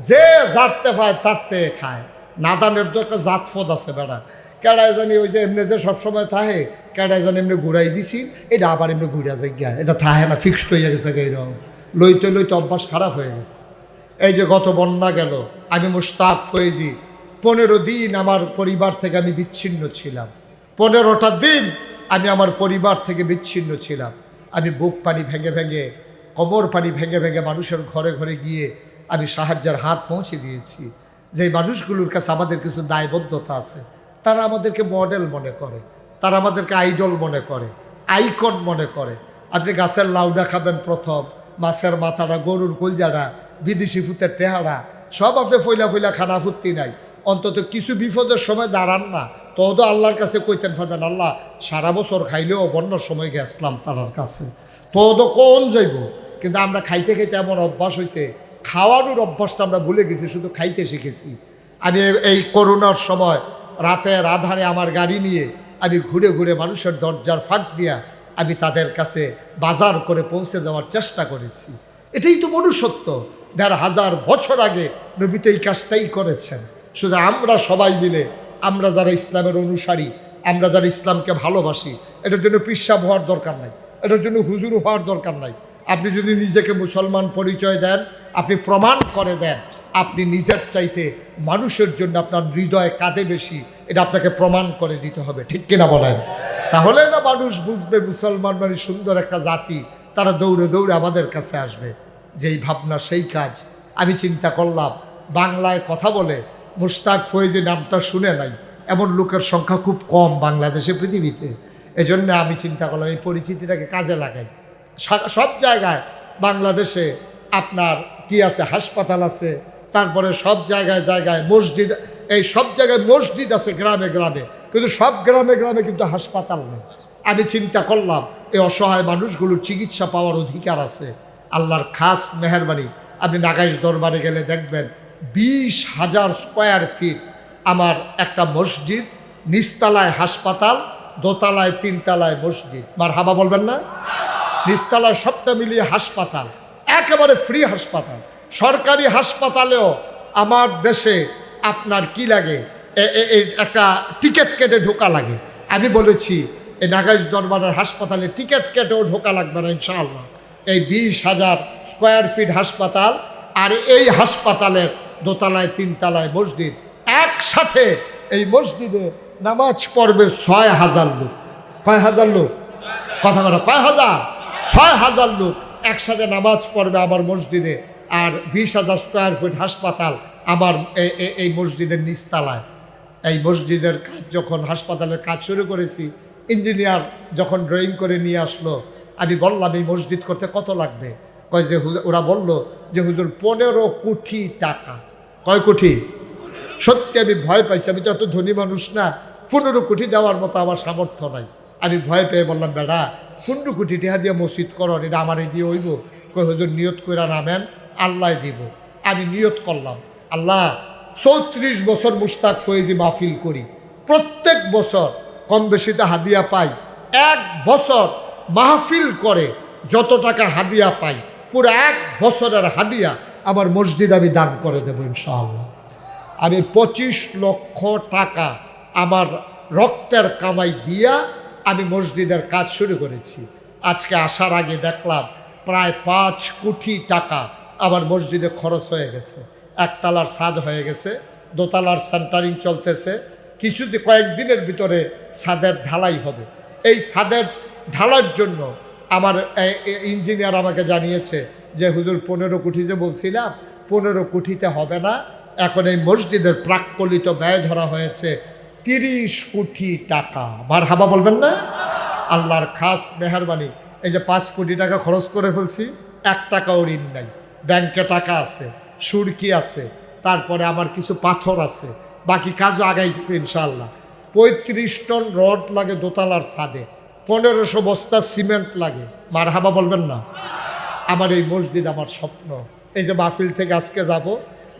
যে জারতে পায় তারতে খায়। নাদানের তো একটা জাতফদ আছে বেড়া, কেডায় জানি ওই যে এমনি যে সবসময় থাহে, কেডায় জানি এমনি ঘুরাই দিছি, এটা আবার এমনি ঘুরা যায় গিয়া, এটা থাহে না, ফিক্সড হয়ে গেছে, এইরকম লইতে লইতে অভ্যাস খারাপ হয়ে গেছে। এই যে গত বন্যা গেল, আমি মুশতাক ফৈজি 15 দিন আমার পরিবার থেকে আমি বিচ্ছিন্ন ছিলাম। 15টা দিন আমি আমার পরিবার থেকে বিচ্ছিন্ন ছিলাম। আমি বুক পানি ভেঙে ভেঙে, কোমর পানি ভেঙে ভেঙে মানুষের ঘরে ঘরে গিয়ে আমি সাহায্যের হাত পৌঁছে দিয়েছি। যে মানুষগুলোর কাছে আমাদের কিছু দায়বদ্ধতা আছে, তারা আমাদেরকে মডেল মনে করে, তারা আমাদেরকে আইডল মনে করে, আইকন মনে করে। আপনি গাছের লাউডা খাবেন প্রথম, মাছের মাথাটা, গরুর কলজাটা, বিদেশি ফুতের টেহারা, সব আপনি ফইলা ফইলা খানা ফুর্তি নাই। অন্তত কিছু বিপদের সময় দাঁড়ান না, তো আল্লাহর কাছে কইতেন পারবেন, আল্লাহ সারা বছর খাইলেও বন্যার সময় গেছিলাম তার কাছে, তো কোন যাইব। কিন্তু আমরা খাইতে খাইতে এমন অভ্যাস হয়েছে, খাওয়ানোর অভ্যাসটা আমরা ভুলে গেছি, শুধু খাইতে শিখেছি। আমি এই করোনার সময় রাতের আধারে আমার গাড়ি নিয়ে আমি ঘুরে ঘুরে মানুষের দরজার ফাঁক দিয়া আমি তাদের কাছে বাজার করে পৌঁছে দেওয়ার চেষ্টা করেছি। এটাই তো মনুষ্যত্ব। ১,৫০০ বছর আগে নবী তো এই কাজটাই করেছেন। শুধু আমরা সবাই মিলে, আমরা যারা ইসলামের অনুসারী, আমরা যারা ইসলামকে ভালোবাসি, এটার জন্য পিসাব হওয়ার দরকার নাই, এটার জন্য হুজুর হওয়ার দরকার নাই। আপনি যদি নিজেকে মুসলমান পরিচয় দেন, আপনি প্রমাণ করে দেন আপনি নিজের চাইতে মানুষের জন্য আপনার হৃদয় কাঁদে বেশি, এটা আপনাকে প্রমাণ করে দিতে হবে। ঠিক কিনা বলেন? তাহলে না মানুষ বুঝবে মুসলমান মানে সুন্দর একটা জাতি, তারা দৌড়ে দৌড়ে আমাদের কাছে আসবে। যেই ভাবনা সেই কাজ। আমি চিন্তা করলাম, বাংলায় কথা বলে মুশতাক ফৈজি নামটা শুনে নাই, এমন লোকের সংখ্যা খুব কম বাংলাদেশে, পৃথিবীতে। এজন্য আমি চিন্তা করলাম এই পরিচিতিটাকে কাজে লাগাই। সব জায়গায় বাংলাদেশে আপনার কি আছে, হাসপাতাল আছে, তারপরে সব জায়গায় জায়গায় মসজিদ, এই সব জায়গায় মসজিদ আছে গ্রামে গ্রামে, কিন্তু সব গ্রামে গ্রামে কিন্তু হাসপাতাল নেই। আমি চিন্তা করলাম এই অসহায় মানুষগুলোর চিকিৎসা পাওয়ার অধিকার আছে। আল্লাহর খাস মেহেরবানি, আপনি নাগাইশ দরবারে গেলে দেখবেন 20,000 স্কোয়ার ফিট আমার একটা মসজিদ, নিচতলায় হাসপাতাল, দোতলায় 3তলায় মসজিদ। মারহাবা বলবেন না? নিচতলায় সবটা মিলিয়ে হাসপাতাল, একেবারে ফ্রি হাসপাতাল। সরকারি হাসপাতালেও আমার দেশে আপনার কি লাগে, একটা টিকিট কেটে ঢোকা লাগে। আমি বলেছি এই নাগাইশ দরবারের হাসপাতালে টিকিট কেটেও ঢোকা লাগবে না ইনশাআল্লাহ। এই 20,000 স্কোয়ার ফিট হাসপাতাল আর এই হাসপাতালের দোতলায় 3তলায় মসজিদ, একসাথে এই মসজিদে নামাজ পড়বে 6,000 লোক। কয় হাজার লোক? কথা বলো, কয় হাজার? 6,000 লোক একসাথে নামাজ পড়বে আমার মসজিদে। আর 20,000 স্কোয়ার ফিট হাসপাতাল আমার এই মসজিদের নিচতলায়। এই মসজিদের কাজ যখন, হাসপাতালের কাজ শুরু করেছি, ইঞ্জিনিয়ার যখন ড্রয়িং করে নিয়ে আসলো, আমি বললাম এই মসজিদ করতে কত লাগবে? কয় যে ওরা বলল যে হুজুর 15 কোটি টাকা। কয় কোটি? সত্যি আমি ভয় পাইছি, আমি তো এত ধনী মানুষ না, 15 কোটি দেওয়ার মতো আমার সামর্থ্য নাই। আমি ভয় পেয়ে বললাম, বেড়া 15 কোটি টাকা দিয়ে মসজিদ করো, এটা আমার এই দিয়ে হইব? কই হুজুর নিয়ত করে নামেন, আল্লাহ দিব। আমি নিয়ত করলাম, আল্লাহ 34 বছর মুশতাক ফয়েজি মাহফিল করি, প্রত্যেক বছর কম বেশিতে হাদিয়া পাই। 1 বছর মাহফিল করে যত টাকা হাদিয়া পাই, পুরো 1 বছরের হাদিয়া আমার মসজিদ আমি দান করে দেবো ইনশাআল্লাহ। আমি 25 লক্ষ টাকা আমার রক্তের কামাই দিয়া আমি মসজিদের কাজ শুরু করেছি। আজকে আসার আগে দেখলাম প্রায় 5 কোটি টাকা আমার মসজিদে খরচ হয়ে গেছে। 1তলার ছাদ হয়ে গেছে, দোতলার সেন্টারিং চলতেছে, কয়েকদিনের ভিতরে ছাদের ঢালাই হবে। এই ছাদের ঢালার জন্য আমার ইঞ্জিনিয়ার আমাকে জানিয়েছে যে হুজুর 15 কোটি যে বলছিলাম, 15 কোটিতে হবে না, এখন এই মসজিদের প্রাক্কলিত ব্যয় ধরা হয়েছে 30 কোটি টাকা। মারহাবা বলবেন না? আল্লাহর খাস মেহেরবানি, এই যে 5 কোটি টাকা খরচ করে ফেলছি, 1 টাকাও ঋণ নাই, ব্যাংকে টাকা আছে, সুরকি আছে, তারপরে আমার কিছু পাথর আছে, বাকি কাজও আগাইছে ইনশাআল্লাহ। 35 টন রড লাগে দোতলার ছাদে, 1500 বস্তা সিমেন্ট লাগে। মারহাবা বলবেন না? আমার এই মসজিদ আমার স্বপ্ন। এই যে মাহফিল থেকে আজকে যাব,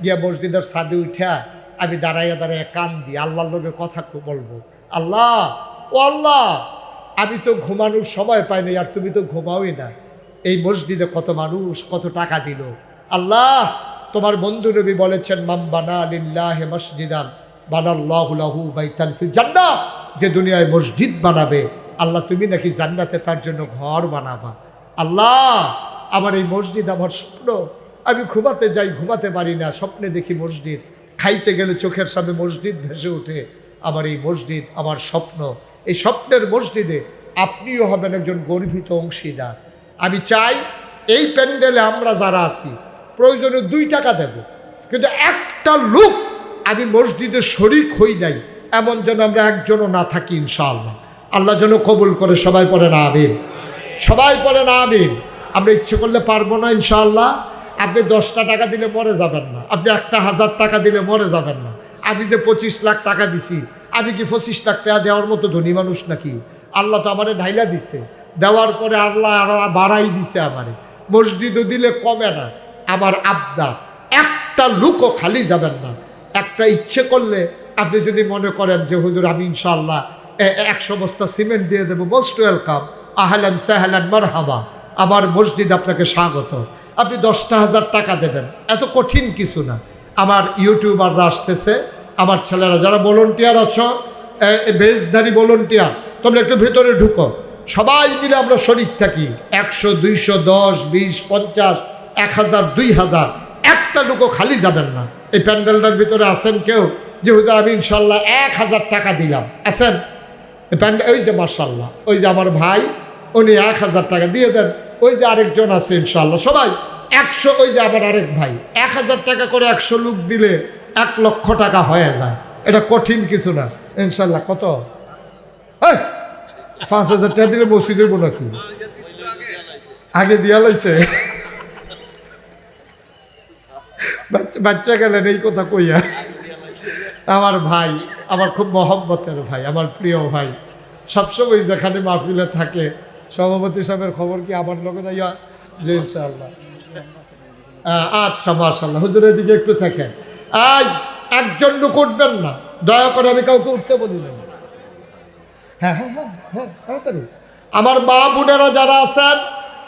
গিয়া মসজিদের ছাদে উঠা আমি দাঁড়াইয়া দাঁড়াইয়া কান দিই, আল্লাহর লোকে কথা বলবো, আল্লাহ ও আল্লাহ, আমি তো ঘুমানোর সময় পাইনি, আর তুমি তো ঘুমাওই না। এই মসজিদে কত মানুষ কত টাকা দিল। আল্লাহ, তোমার বন্ধু নবী বলেছেন, মান বানা লিল্লাহি মসজিদান বানাল্লাহু লাহু বাইতান ফিল জান্নাহ, যে দুনিয়ায় মসজিদ বানাবে আল্লাহ তুমি নাকি জান্নাতে তার জন্য ঘর বানাবা। আল্লাহ, আমার এই মসজিদ আমার স্বপ্ন। আমি ঘুমাতে যাই, ঘুমাতে পারি না, স্বপ্নে দেখি মসজিদ, খাইতে গেলে চোখের সামনে মসজিদ ভেসে ওঠে। আমার এই মসজিদ আমার স্বপ্ন। এই স্বপ্নের মসজিদে আপনিও হবেন একজন গর্বিত অংশীদার। আমি চাই এই প্যান্ডেলে আমরা যারা আছি প্রয়োজনে 2 টাকা দেব, কিন্তু একটা লোক আমি মসজিদে শরিক হই নাই এমন যেন আমরা একজনও না থাকি ইনশাআল্লাহ। আল্লাহ যেন কবুল করে। সবাই পড়েন আমিন, সবাই পড়েন আমিন। আমরা ইচ্ছে করলে পারবো না ইনশাআল্লাহ। আপনি 10টা টাকা দিলে মরে যাবেন না, আপনি 1,000 টাকা দিলে মরে যাবেন না। আমি যে 25 লাখ টাকা দিছি, আমি কি 25 লাখ টাকা দেওয়ার মতো ধনী মানুষ নাকি? আল্লাহ তো আমারে ঢাইলা দিছে, দেওয়ার পরে আল্লাহ আরো বাড়াই দিছে আমারে। মসজিদও দিলে কমে না। আমার আবদা, একটা লুকও খালি যাবেন না। একটা ইচ্ছে করলে আপনি যদি মনে করেন যে হুজুর আমি ইনশাআল্লাহ 100 বস্তা সিমেন্ট দিয়ে দেবো, মোস্ট ওয়েলকাম, আহলান সাহলান মারহাবা, আমার মসজিদ আপনাকে স্বাগত। আপনি 10,000 টাকা দেবেন, এত কঠিন কিছু না। আমার ইউটিউবাররা আসতেছে, আমার ছেলেরা যারা ভলান্টিয়ার আছো, বেজধারী ভলান্টিয়ার, তোমরা একটু ভেতরে ঢুকো, সবাই মিলে আমরা শরীক থাকি। 100, 200, 10, 20, 50, 1000, 2000, একটা লোকও খালি যাবেন না। এই প্যান্ডেলটার ভিতরে আছেন কেউ যে হুজুর আমি ইনশাল্লাহ 1000 টাকা দিলাম? আছেন? ওই যে মাশাল্লাহ, ওই যে আমার ভাই, উনি 1000 টাকা দিয়ে দেন। ওই যে আরেকজন আছে ইনশাল্লাহ, সবাই 100। ওই যে আবার আরেক ভাই, 1000 টাকা করে 100 লোক দিলে 1 লক্ষ টাকা হয়ে যায়। এটা কঠিন কিছু না। ইনশাল্লাহ। কত? 5,000 টাকা দিলে মসজিদ হইব নাকি? আগে দিয়া লাইছে। বাচ্চা গেলেন এই কথা কইয়া। আমার ভাই, আমার খুব মহব্বতের ভাই, আমার প্রিয় ভাই, সবসময় যেখানে মাহফিলে থাকে, সভাপতি সাহেবের খবর কি আমার লোকে যাইয়া যে ইনশাআল্লাহ। আচ্ছা মাশাআল্লাহ, হুজুরের দিকে একটু থাকেন। একজন লোক উঠবেন না, দয়া করে, আমি কাউকে উঠতে বলি না। হ্যাঁ হ্যাঁ হ্যাঁ হ্যাঁ, তাড়াতাড়ি। আমার মা বোনেরা যারা আছেন,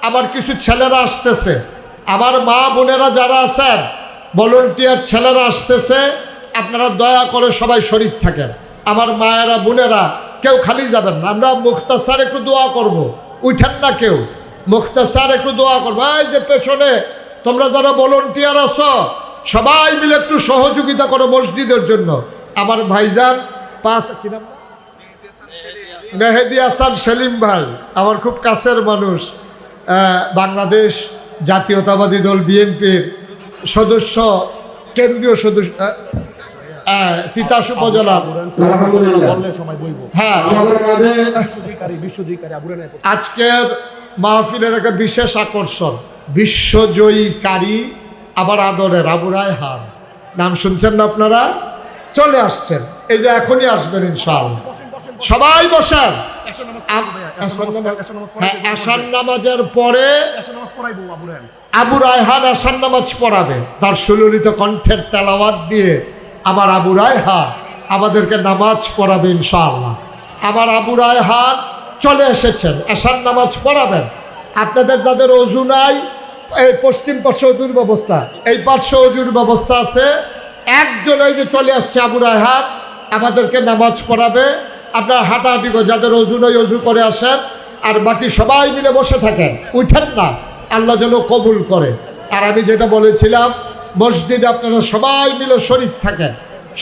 আমার কিছু ছেলেরা আসতেছে, আমার মা বোনেরা যারা আছেন, ভলান্টিয়ার ছেলেরা আসতেছে, আপনারা দয়া করে সবাই শরীর থাকেন। আমার মায়েরা বোনেরা কেউ খালি যাবেন না, আমরা মুখতাসার একটু দোয়া করব। উঠেন না কেউ, মুখতাসার একটু দোয়া করবো। এই যে পেছনে তোমরা যারা ভলান্টিয়ার আছো, সবাই মিলে একটু সহযোগিতা করো মসজিদের জন্য। আমার ভাইজান কি নাম? মেহেদি হাসান সেলিম ভাই, আমার খুব কাছের মানুষ, বাংলাদেশ জাতীয়তাবাদী দল বিএনপির সদস্য, কেন্দ্রীয় সদস্য, তিতাস উপজেলা। হ্যাঁ, আজকের মাহফিলের একটা বিশেষ আকর্ষণ, বিশ্বজয়ী কারি, আবার আদরের আবু রায়হান। নাম শুনছেন না আপনারা? চলে আসছেন, এই যে এখনই আসবেন ইনশাআল্লাহ। সবাই বসেন। আসার নামাজের পরে আবু রায়হান আসার নামাজ পড়াবে, তার সুললিত কণ্ঠের তেলাওয়াত দিয়ে আমার আবু রায়হান আমাদেরকে নামাজ পড়াবে ইনশাআল্লাহ। আমার আবু রায়হান চলে এসেছেন, আসার নামাজ পড়াবেন। আপনাদের যাদের অজু নাই, এই পশ্চিম পার্শ্ব অজুর ব্যবস্থা, এই পার্শ্ব অজুর ব্যবস্থা আছে। একজন এই যে চলে আসছে আবু রায়হান, আমাদেরকে নামাজ পড়াবে। আপনার হাঁটাহাঁটি করে, যাদের অজু নয় অজু করে আসেন, আর বাকি সবাই মিলে বসে থাকেন, উঠেন না, আল্লাহ যেন কবুল করে। আর আমি যেটা বলেছিলাম, মসজিদে আপনারা সবাই মিলে শরীক থাকেন,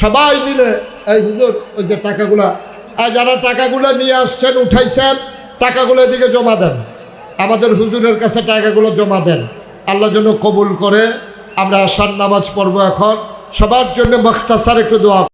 সবাই মিলে। এই হুজুর, ওই যে টাকাগুলা, যারা টাকাগুলো নিয়ে আসছেন, উঠাইছেন, টাকাগুলো এদিকে জমা দেন, আমাদের হুজুরের কাছে টাকাগুলো জমা দেন, আল্লাহ যেন কবুল করে। আমরা আসার নামাজ পড়বো এখন। সবার জন্য মুখতাসার একটু দোয়া।